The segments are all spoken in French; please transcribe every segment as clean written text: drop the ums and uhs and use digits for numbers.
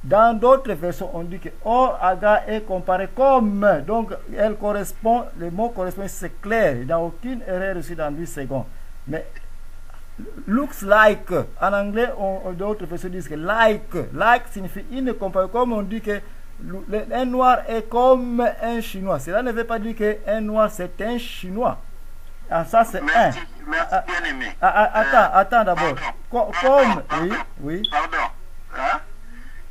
Dans d'autres versions, on dit que or Agar est comparé comme. Donc, elle correspond, le mot correspond, c'est clair. Il n'y a aucune erreur ici dans 8 secondes. Mais looks like, en anglais, d'autres versions disent que like. Like signifie il ne compare, comme on dit que un noir est comme un chinois. Cela ne veut pas dire qu'un noir c'est un chinois. Ah, ça c'est un. Merci, bien aimé. Attends d'abord. Comme, oui. Pardon. Hein?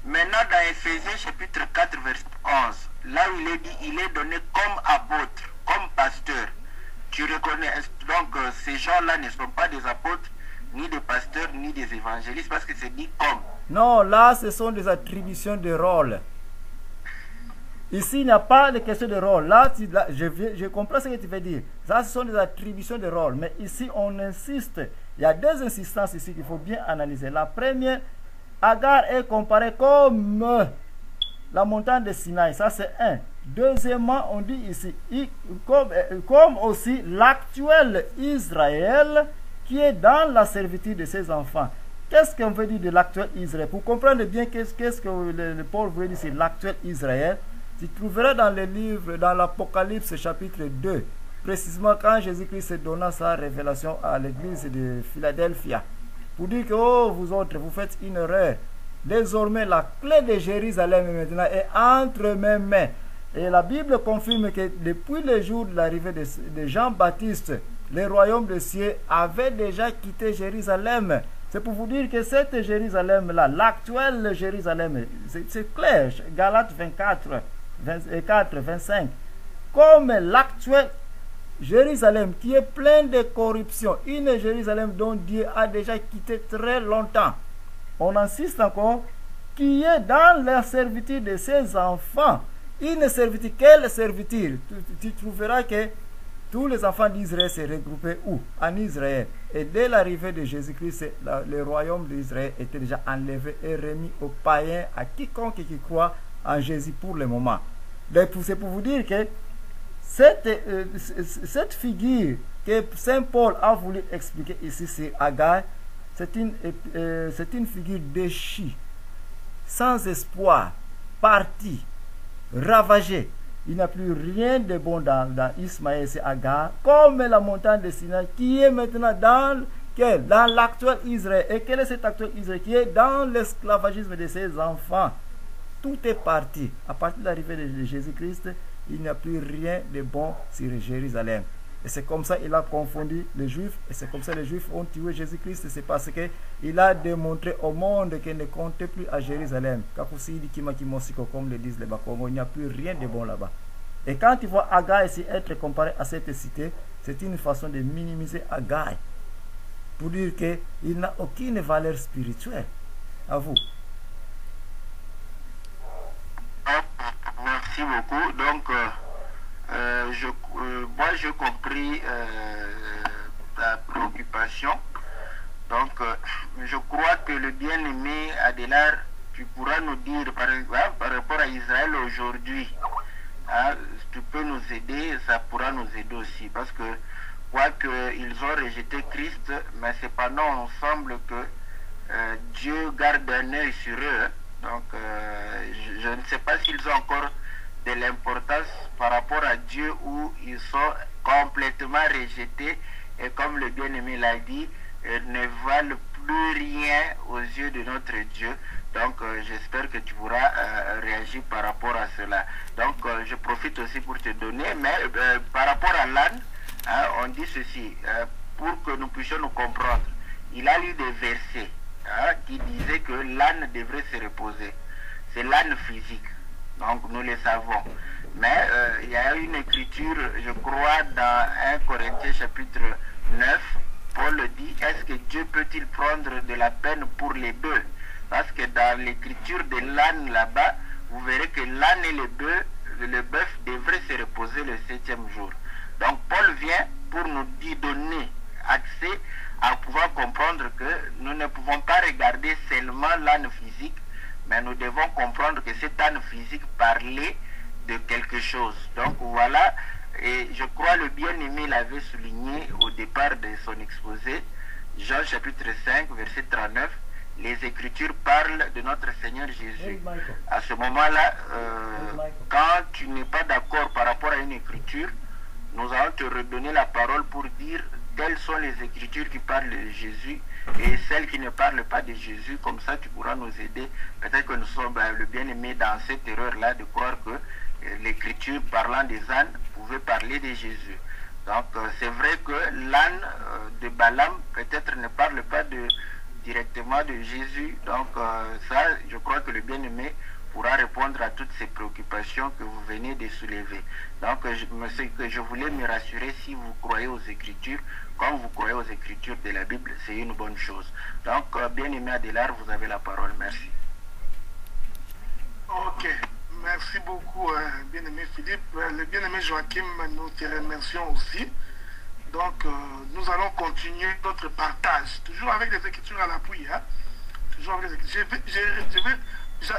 Maintenant, dans Ephésiens chapitre 4, verset 11, là où il est dit, il est donné comme apôtre, comme pasteur. Tu reconnais, donc ces gens-là ne sont pas des apôtres, ni des pasteurs, ni des évangélistes, parce que c'est dit comme. Non, là, ce sont des attributions de rôle. Ici, il n'y a pas de question de rôle. Là, je comprends ce que tu veux dire. Ça, ce sont des attributions de rôle. Mais ici, on insiste. Il y a deux insistances ici qu'il faut bien analyser. La première, Agar est comparée comme la montagne de Sinaï. Ça, c'est un. Deuxièmement, on dit ici, comme aussi l'actuel Israël qui est dans la servitude de ses enfants. Qu'est-ce qu'on veut dire de l'actuel Israël? Pour comprendre bien qu'est-ce que le Paul veut dire, c'est l'actuel Israël. Tu trouveras dans le livre, dans l'Apocalypse chapitre 2, précisément quand Jésus-Christ donna sa révélation à l'église de Philadelphie, pour dire que, oh, vous autres, vous faites une erreur. Désormais, la clé de Jérusalem maintenant est entre mes mains. Et la Bible confirme que depuis le jour de l'arrivée de Jean-Baptiste, le royaume des cieux avait déjà quitté Jérusalem. C'est pour vous dire que cette Jérusalem-là, l'actuel Jérusalem, c'est clair, Galates 24, 25, comme l'actuel Jérusalem qui est plein de corruption, une Jérusalem dont Dieu a déjà quitté très longtemps. On insiste encore, qui est dans la servitude de ses enfants. Une servitude, quelle servitude? Tu trouveras que tous les enfants d'Israël se regroupaient où? En Israël. Et dès l'arrivée de Jésus-Christ, le royaume d'Israël était déjà enlevé et remis aux païens, à quiconque qui croit en Jésus pour le moment. C'est pour vous dire que cette figure que Saint Paul a voulu expliquer ici sur Agar, c'est une figure déchue, sans espoir, partie, ravagée. Il n'y a plus rien de bon dans Ismaël et Agar, comme la montagne de Sinaï qui est maintenant dans l'actuel Israël. Et quel est cet actuel Israël qui est dans l'esclavagisme de ses enfants? Tout est parti. À partir de l'arrivée de Jésus-Christ, il n'y a plus rien de bon sur Jérusalem. Et c'est comme ça qu'il a confondu les Juifs. Et c'est comme ça que les Juifs ont tué Jésus-Christ. C'est parce qu'il a démontré au monde qu'il ne comptait plus à Jérusalem. Comme le disent les Bakongo, il n'y a plus rien de bon là-bas. Et quand tu vois Agar ici être comparé à cette cité, c'est une façon de minimiser Agar. Pour dire qu'il n'a aucune valeur spirituelle. À vous. Merci beaucoup. Donc, moi, j'ai compris ta préoccupation. Donc, je crois que le bien-aimé Adélard, tu pourras nous dire par rapport à Israël aujourd'hui, hein, tu peux nous aider, ça pourra nous aider aussi. Parce que, quoiqu'ils ont rejeté Christ, mais cependant, on semble que Dieu garde un œil sur eux. Donc, je ne sais pas s'ils ont encore de l'importance par rapport à Dieu ou ils sont complètement rejetés et comme le bien-aimé l'a dit, ne valent plus rien aux yeux de notre Dieu. Donc, j'espère que tu pourras réagir par rapport à cela. Donc, je profite aussi pour te donner, mais par rapport à l'âne, hein, on dit ceci, pour que nous puissions nous comprendre. Il a lu des versets qui disaient que l'âne devrait se reposer. C'est l'âne physique, donc nous le savons. Mais il y a une écriture, je crois, dans 1 Corinthiens chapitre 9, Paul dit, est-ce que Dieu peut-il prendre de la peine pour les bœufs? Parce que dans l'écriture de l'âne là-bas, vous verrez que l'âne et le bœuf devraient se reposer le 7e jour. Donc Paul vient pour nous donner accès à pouvoir comprendre que nous ne pouvons pas regarder seulement l'âne physique, mais nous devons comprendre que cet âne physique parlait de quelque chose. Donc voilà, et je crois le bien-aimé l'avait souligné au départ de son exposé, Jean chapitre 5, verset 39, les Écritures parlent de notre Seigneur Jésus. À ce moment-là, quand tu n'es pas d'accord par rapport à une Écriture, nous allons te redonner la parole pour dire quelles sont les Écritures qui parlent de Jésus et celles qui ne parlent pas de Jésus. Comme ça, tu pourras nous aider. Peut-être que nous sommes le bien-aimé dans cette erreur-là de croire que l'Écriture parlant des ânes pouvait parler de Jésus. Donc, c'est vrai que l'âne de Balaam peut-être ne parle pas directement de Jésus. Donc, ça, je crois que le bien-aimé pourra répondre à toutes ces préoccupations que vous venez de soulever. Donc, je voulais me rassurer, si vous croyez aux Écritures, comme vous croyez aux Écritures de la Bible, c'est une bonne chose. Donc, bien-aimé Adélard, vous avez la parole. Merci. Ok. Merci beaucoup, bien-aimé Philippe. Le bien-aimé Joachim, nous te remercions aussi. Donc, nous allons continuer notre partage, toujours avec les Écritures à l'appui. Hein? Toujours avec les Écritures.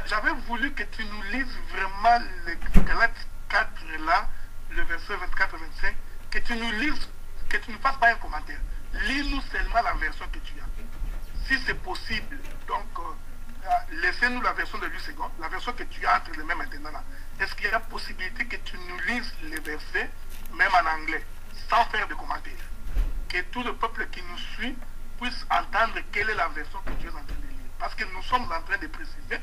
J'avais voulu que tu nous lises vraiment le Galates 4 là, le verset 24-25, que tu nous lises, que tu ne fasses pas un commentaire. Lis-nous seulement la version que tu as. Si c'est possible, donc laissez-nous la version de Louis II, la version que tu as entre les mains maintenant là. Est-ce qu'il y a possibilité que tu nous lises les versets, même en anglais, sans faire de commentaires? Que tout le peuple qui nous suit puisse entendre quelle est la version que tu es en train de lire. Parce que nous sommes en train de préciser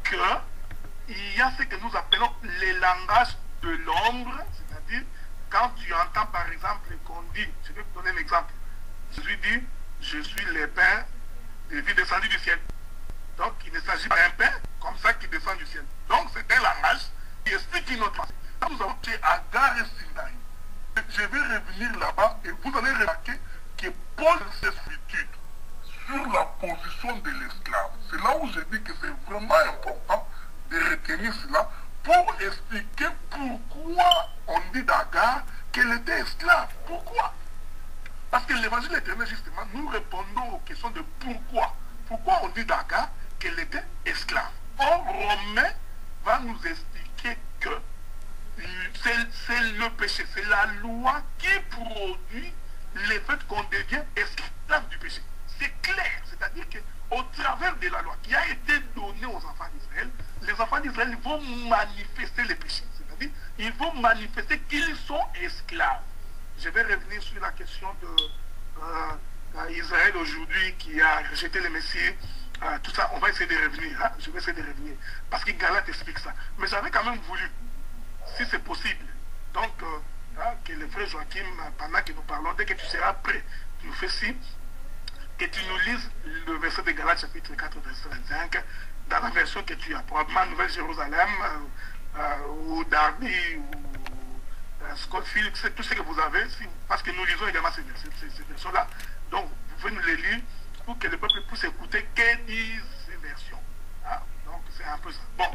qu'il y a ce que nous appelons les langages de l'ombre, c'est-à-dire quand tu entends par exemple qu'on dit, je vais te donner un exemple, Jésus dit, je suis le pain de vie descendu du ciel. Donc il ne s'agit pas d'un pain comme ça qui descend du ciel. Donc c'est un langage qui explique une autre façon. Nous avons chez Agar et Sinaï. Je vais revenir là-bas et vous allez remarquer que Paul s'explique sur la position de l'esclave. C'est là où je dis que c'est vraiment important de retenir cela pour expliquer pourquoi on dit d'Agar qu'elle était esclave. Pourquoi? Parce que l'évangile éternel, justement, nous répondons aux questions de pourquoi. Pourquoi on dit d'Agar qu'elle était esclave? Or, Romain va nous expliquer que c'est le péché, c'est la loi qui produit le fait qu'on devient esclave du péché. C'est clair, c'est-à-dire qu'au travers de la loi qui a été donnée aux enfants d'Israël, les enfants d'Israël vont manifester le péché, c'est-à-dire ils vont manifester qu'ils sont esclaves. Je vais revenir sur la question de Israël aujourd'hui qui a rejeté le Messie, tout ça, on va essayer de revenir, hein? Je vais essayer de revenir, parce que Galate explique ça. Mais j'avais quand même voulu, si c'est possible, donc que le frère Joachim, pendant que nous parlons, dès que tu seras prêt, tu nous fais signe, que tu nous lises le verset de Galates chapitre 4, verset 25, dans la version que tu as, probablement Nouvelle-Jérusalem, ou Darby, ou Scottfield, c'est tout ce que vous avez, parce que nous lisons également ces versions-là. Donc, vous pouvez nous les lire pour que le peuple puisse écouter que disent ces versions. Hein? Donc, c'est un peu ça. Bon,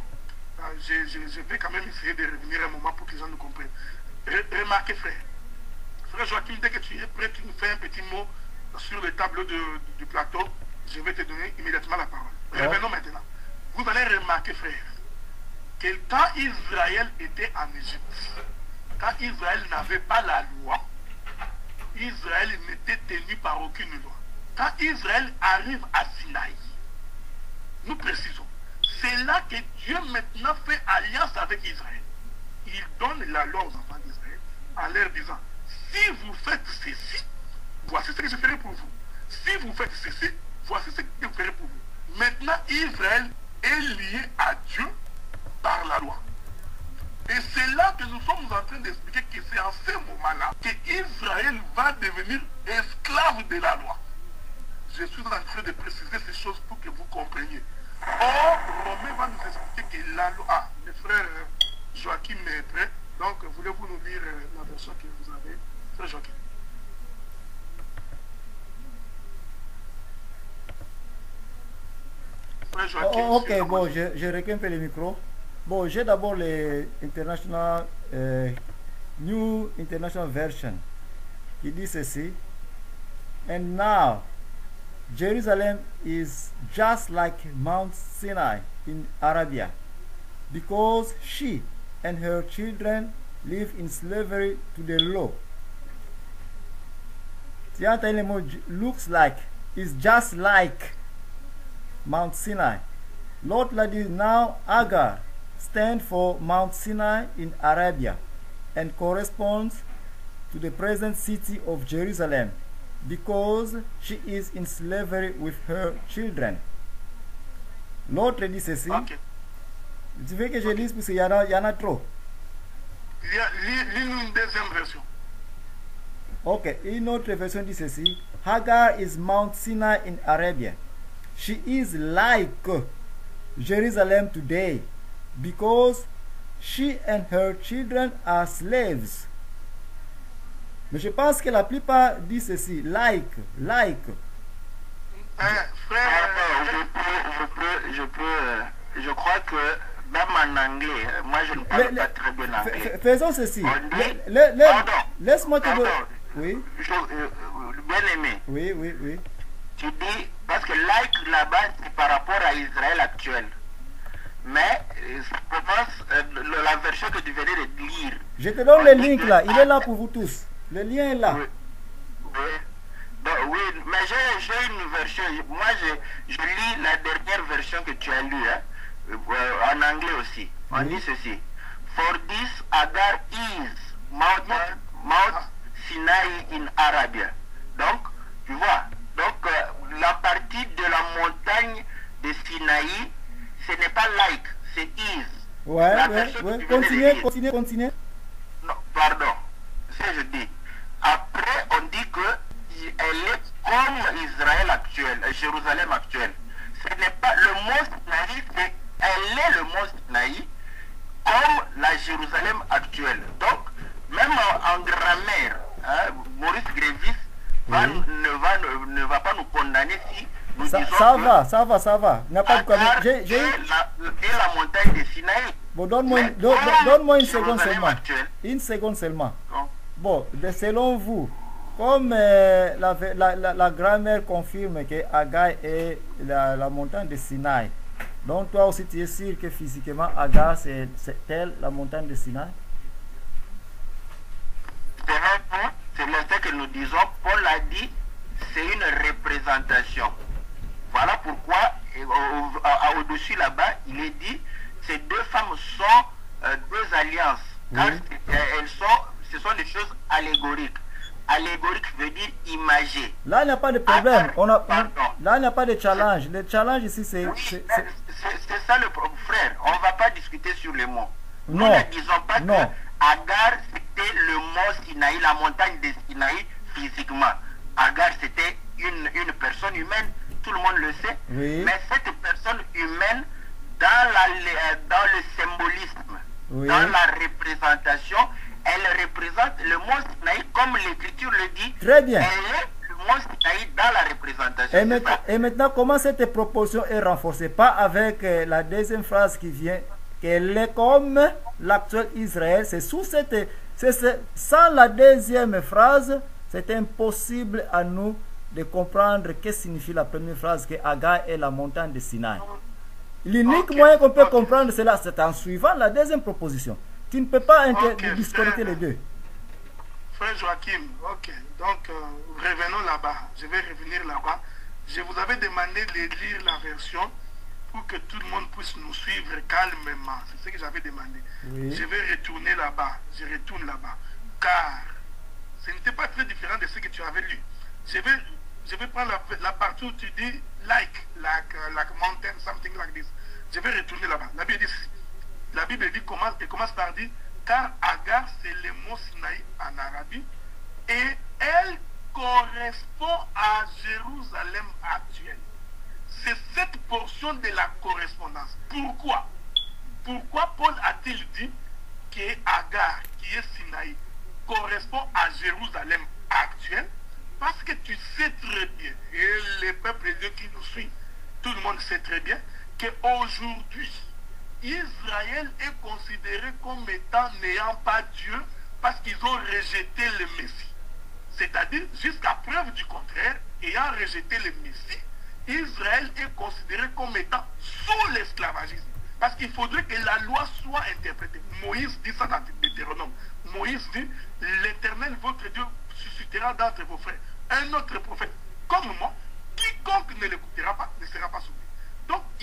je vais quand même essayer de revenir un moment pour que les gens nous comprennent. Remarquez, frère. Frère Joachim, dès que tu es prêt, tu nous fais un petit mot sur le tableau du plateau. Je vais te donner immédiatement la parole. Revenons maintenant. Vous allez remarquer, frère, que quand Israël était en Égypte, quand Israël n'avait pas la loi, Israël n'était tenu par aucune loi. Quand Israël arrive à Sinaï, nous précisons, c'est là que Dieu maintenant fait alliance avec Israël. Il donne la loi aux enfants d'Israël en leur disant, si vous faites ceci, voici ce que je ferai pour vous. Si vous faites ceci, voici ce que je ferai pour vous. Maintenant, Israël est lié à Dieu par la loi. Et c'est là que nous sommes en train d'expliquer que c'est en ce moment-là qu'Israël va devenir esclave de la loi. Je suis en train de préciser ces choses pour que vous compreniez. Or, Romain va nous expliquer que la loi... Ah, le frère Joachim est prêt. Donc, voulez-vous nous lire la version que vous avez? Frère Joachim. Frère Joachim, ok, bon, je récupère un peu le micro. Bon, j'ai d'abord les New International Version qui dit ceci. And now, Jerusalem is just like Mount Sinai in Arabia, because she and her children live in slavery to the law. Tu entends le mot looks like, is just like. Mount Sinai. L'autre l'a dit, now Hagar stands for Mount Sinai in Arabia and corresponds to the present city of Jerusalem because she is in slavery with her children. L'autre dit ceci. Ok. Tu veux que je lise parce qu'il y en a trop. Lis-nous une deuxième version. Ok, une autre version dit ceci. Hagar is Mount Sinai in Arabia. She is like Jerusalem today because she and her children are slaves. Mais je pense que la plupart disent ceci. Like. Frère, Je crois que même en anglais, moi je ne parle pas très bien anglais. Faisons ceci. Laisse-moi te dire. Oui. Bien aimé. Oui. Tu dis, parce que like là-bas, c'est par rapport à Israël actuel. Mais, je pense, la version que tu venais de lire. Je te donne le link là. Il est là pour vous tous. Le lien est là. Oui, mais j'ai une version. Moi, je lis la dernière version que tu as lue, hein, en anglais aussi. On dit ceci. For this Hagar is Mount Sinai in Arabia. Donc, tu vois, la partie de la montagne de Sinaï, ce n'est pas like, c'est is. Ouais. Continuez. Non, pardon, c'est ce que je dis. Après, on dit que elle est comme Israël actuel, Jérusalem actuel. Ce n'est pas le mot Sinaï, elle est le mot Sinaï comme la Jérusalem actuelle. Donc, même en grammaire, hein, Maurice Grévis ne va pas nous condamner si nous disons ça va. N'a pas de problème. Et la montagne de Sinaï. Bon, donne-moi une seconde seulement. Une seconde seulement. Bon, selon vous, comme la grammaire confirme que Hagar est la montagne de Sinaï, donc toi aussi tu es sûr que physiquement Hagar c'est elle la montagne de Sinaï? C'est l'instant que nous disons, Paul a dit, c'est une représentation. Voilà pourquoi au-dessus là-bas, il est dit, ces deux femmes sont deux alliances. Car ce sont des choses allégoriques. Allégorique veut dire imagé. Là, il n'y a pas de problème. Là, il n'y a pas de challenge. Le challenge ici, c'est ça le problème, frère. On ne va pas discuter sur les mots. Non. Nous ne disons pas que Hagar, c'était le mont Sinaï, la montagne de Sinaï, physiquement. Hagar, c'était une personne humaine. Tout le monde le sait. Oui. Mais cette personne humaine, dans le symbolisme, dans la représentation, elle représente le mont Sinaï comme l'écriture le dit. Très bien. Elle est le mont Sinaï dans la représentation. Et maintenant, comment cette proposition est renforcée? Pas avec la deuxième phrase qui vient, qu'elle est comme l'actuel Israël. C'est sans la deuxième phrase, c'est impossible à nous de comprendre ce que signifie la première phrase, que Hagar est la montagne de Sinaï. L'unique moyen qu'on peut comprendre cela, c'est en suivant la deuxième proposition. Tu ne peux pas disconnecter les deux. Frère Joachim, ok. Donc, revenons là-bas. Je vais revenir là-bas. Je vous avais demandé de lire la version pour que tout le monde puisse nous suivre calmement. C'est ce que j'avais demandé. Oui. Je vais retourner là-bas. Je retourne là-bas. Car ce n'était pas très différent de ce que tu avais lu. Je vais prendre la partie où tu dis like mountain, something like this. Je vais retourner là-bas. La Bible dit, commence par dire, car Hagar c'est le mont Sinaï en Arabie et elle correspond à Jérusalem actuelle. C'est cette portion de la correspondance. Pourquoi Paul a-t-il dit que Hagar, qui est Sinaï, correspond à Jérusalem actuelle? Parce que tu sais très bien, et les peuples de Dieu qui nous suivent, tout le monde sait très bien, qu'aujourd'hui, Israël est considéré comme étant n'ayant pas Dieu parce qu'ils ont rejeté le Messie. C'est-à-dire, jusqu'à preuve du contraire, ayant rejeté le Messie, Israël est considéré comme étant sous l'esclavagisme. Parce qu'il faudrait que la loi soit interprétée. Moïse dit ça dans Deutéronome. Moïse dit, l'Éternel, votre Dieu, suscitera d'entre vos frères un autre prophète comme moi, quiconque ne l'écoutera pas ne sera pas sauvé.